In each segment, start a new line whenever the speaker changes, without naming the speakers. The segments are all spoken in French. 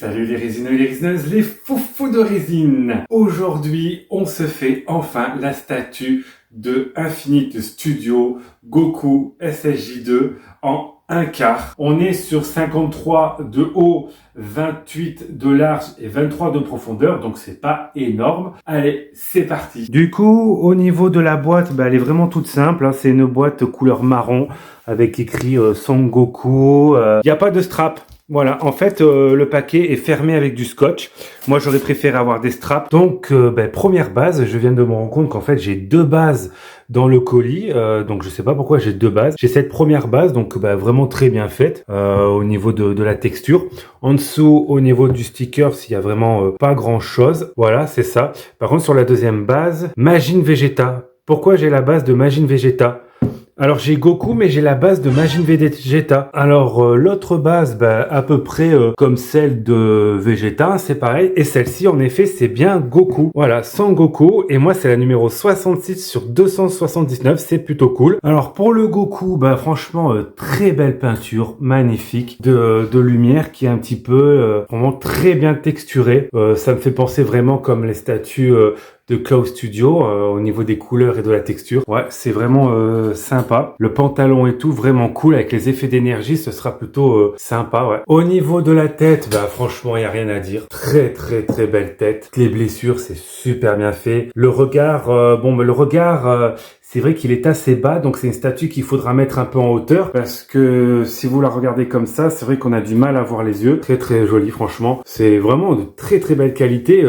salut les résineux et les résineuses, les foufous de résine. Aujourd'hui, on se fait enfin la statue de Infinite Studio Goku SSJ2 en 1/4. On est sur 53 de haut, 28 de large et 23 de profondeur, donc c'est pas énorme. Allez, c'est parti. Du coup, au niveau de la boîte, elle est vraiment toute simple, hein. C'est une boîte couleur marron avec écrit Son Goku. Il n'y a pas de strap. Voilà, en fait, le paquet est fermé avec du scotch. Moi, j'aurais préféré avoir des straps. Donc, première base, je viens de me rendre compte qu'en fait, j'ai deux bases dans le colis. Donc, je sais pas pourquoi j'ai deux bases. J'ai cette première base, donc vraiment très bien faite au niveau de la texture. En dessous, au niveau du sticker, il y a vraiment pas grand-chose. Voilà, c'est ça. Par contre, sur la deuxième base, Majin Vegeta. Pourquoi j'ai la base de Majin Vegeta ? Alors j'ai Goku, mais j'ai la base de Majin Vegeta. Alors l'autre base, à peu près comme celle de Vegeta, c'est pareil. Et celle-ci, en effet, c'est bien Goku. Voilà, sans Goku. Et moi, c'est la numéro 66 sur 279. C'est plutôt cool. Alors pour le Goku, franchement, très belle peinture, magnifique, de lumière qui est un petit peu vraiment très bien texturée. Ça me fait penser vraiment comme les statues de Cloud Studio au niveau des couleurs et de la texture. Ouais, c'est vraiment sympa. Le pantalon et tout, vraiment cool. Avec les effets d'énergie, ce sera plutôt sympa, ouais. Au niveau de la tête, franchement, il n'y a rien à dire. Très, très, très belle tête. Les blessures, c'est super bien fait. Le regard, c'est vrai qu'il est assez bas, donc c'est une statue qu'il faudra mettre un peu en hauteur, parce que si vous la regardez comme ça, c'est vrai qu'on a du mal à voir les yeux. Très très joli, franchement. C'est vraiment de très très belle qualité.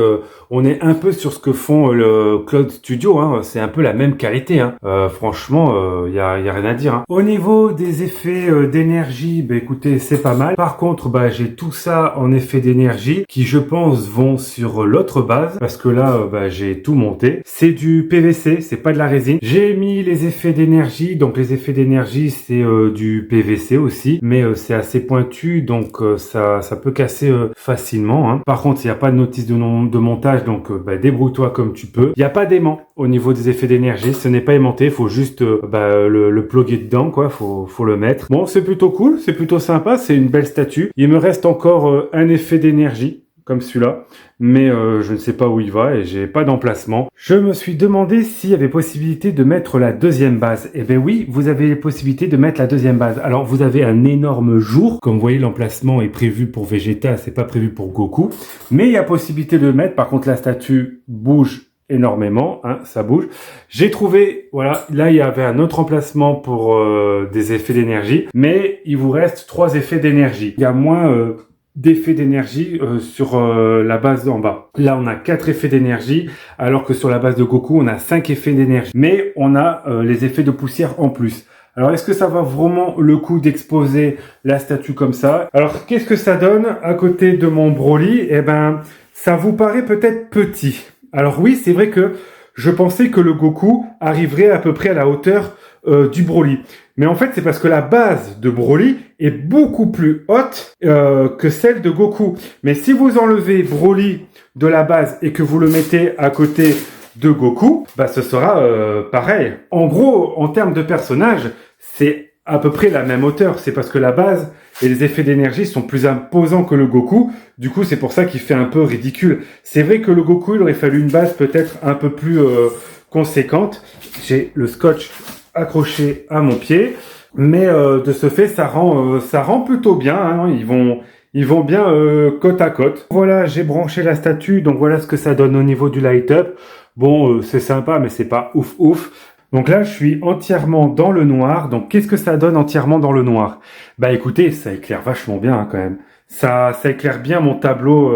On est un peu sur ce que font le Cloud Studio, hein. C'est un peu la même qualité, hein. Franchement, y a rien à dire, hein. Au niveau des effets d'énergie, écoutez, c'est pas mal. Par contre, j'ai tout ça en effet d'énergie, qui je pense vont sur l'autre base, parce que là, j'ai tout monté. C'est du PVC, c'est pas de la résine. J'ai mis les effets d'énergie, donc les effets d'énergie c'est du PVC aussi, mais c'est assez pointu, donc ça peut casser facilement, hein. Par contre, il n'y a pas de notice de montage, donc débrouille-toi comme tu peux. Il n'y a pas d'aimant au niveau des effets d'énergie, ce n'est pas aimanté, il faut juste le plugger dedans, quoi, faut le mettre. Bon, c'est plutôt cool, c'est plutôt sympa, c'est une belle statue. Il me reste encore un effet d'énergie, comme celui-là, mais je ne sais pas où il va et j'ai pas d'emplacement. Je me suis demandé s'il y avait possibilité de mettre la deuxième base. Eh ben oui, vous avez la possibilité de mettre la deuxième base. Alors vous avez un énorme jour, comme vous voyez l'emplacement est prévu pour Vegeta, c'est pas prévu pour Goku, mais il y a possibilité de le mettre. Par contre la statue bouge énormément, hein, ça bouge. J'ai trouvé, voilà, là il y avait un autre emplacement pour des effets d'énergie, mais il vous reste 3 effets d'énergie. Il y a moins d'effets d'énergie sur la base d'en bas. Là, on a 4 effets d'énergie, alors que sur la base de Goku, on a 5 effets d'énergie. Mais on a les effets de poussière en plus. Alors, est-ce que ça va vraiment le coup d'exposer la statue comme ça? Alors, qu'est-ce que ça donne à côté de mon Broly? Ça vous paraît peut-être petit. Alors oui, c'est vrai que je pensais que le Goku arriverait à peu près à la hauteur du Broly. Mais en fait, c'est parce que la base de Broly est beaucoup plus haute que celle de Goku. Mais si vous enlevez Broly de la base et que vous le mettez à côté de Goku, ce sera pareil. En gros, en termes de personnage, c'est à peu près la même hauteur. C'est parce que la base et les effets d'énergie sont plus imposants que le Goku. Du coup, c'est pour ça qu'il fait un peu ridicule. C'est vrai que le Goku, il aurait fallu une base peut-être un peu plus conséquente. J'ai le scotch accroché à mon pied, mais de ce fait ça rend plutôt bien, hein. Ils vont bien côte à côte. Voilà, j'ai branché la statue, donc voilà ce que ça donne au niveau du light-up. Bon, c'est sympa, mais c'est pas ouf. Donc là, je suis entièrement dans le noir. Donc qu'est-ce que ça donne entièrement dans le noir? Écoutez, ça éclaire vachement bien, hein, quand même. Ça éclaire bien mon tableau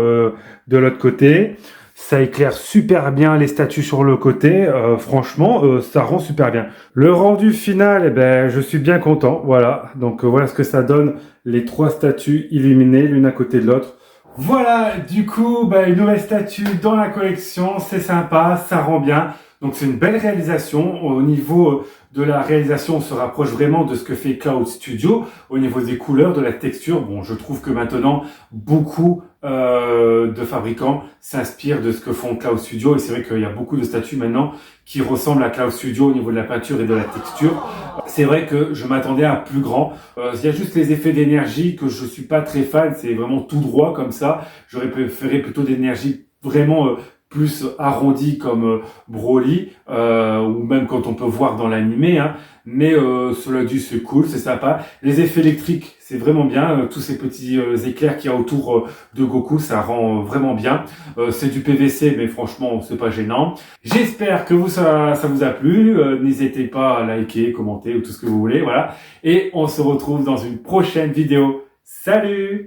de l'autre côté. Ça éclaire super bien les statues sur le côté. Franchement, ça rend super bien. Le rendu final, je suis bien content. Voilà. Donc voilà ce que ça donne, les 3 statues illuminées l'une à côté de l'autre. Voilà, du coup, une nouvelle statue dans la collection. C'est sympa, ça rend bien. Donc c'est une belle réalisation. Au niveau de la réalisation, on se rapproche vraiment de ce que fait Cloud Studio. Au niveau des couleurs, de la texture, bon, je trouve que maintenant, beaucoup de fabricants s'inspirent de ce que font Cloud Studio. Et c'est vrai qu'il y a beaucoup de statues maintenant qui ressemblent à Cloud Studio au niveau de la peinture et de la texture. C'est vrai que je m'attendais à plus grand. Il y a juste les effets d'énergie que je suis pas très fan. C'est vraiment tout droit comme ça. J'aurais préféré plutôt d'énergie vraiment plus arrondi comme Broly ou même quand on peut voir dans l'animé, hein. Mais cela dit, c'est cool, c'est sympa. Les effets électriques, c'est vraiment bien. Tous ces petits éclairs qu'il y a autour de Goku, ça rend vraiment bien. C'est du PVC, mais franchement, c'est pas gênant. J'espère que ça vous a plu. N'hésitez pas à liker, commenter ou tout ce que vous voulez, voilà. Et on se retrouve dans une prochaine vidéo. Salut!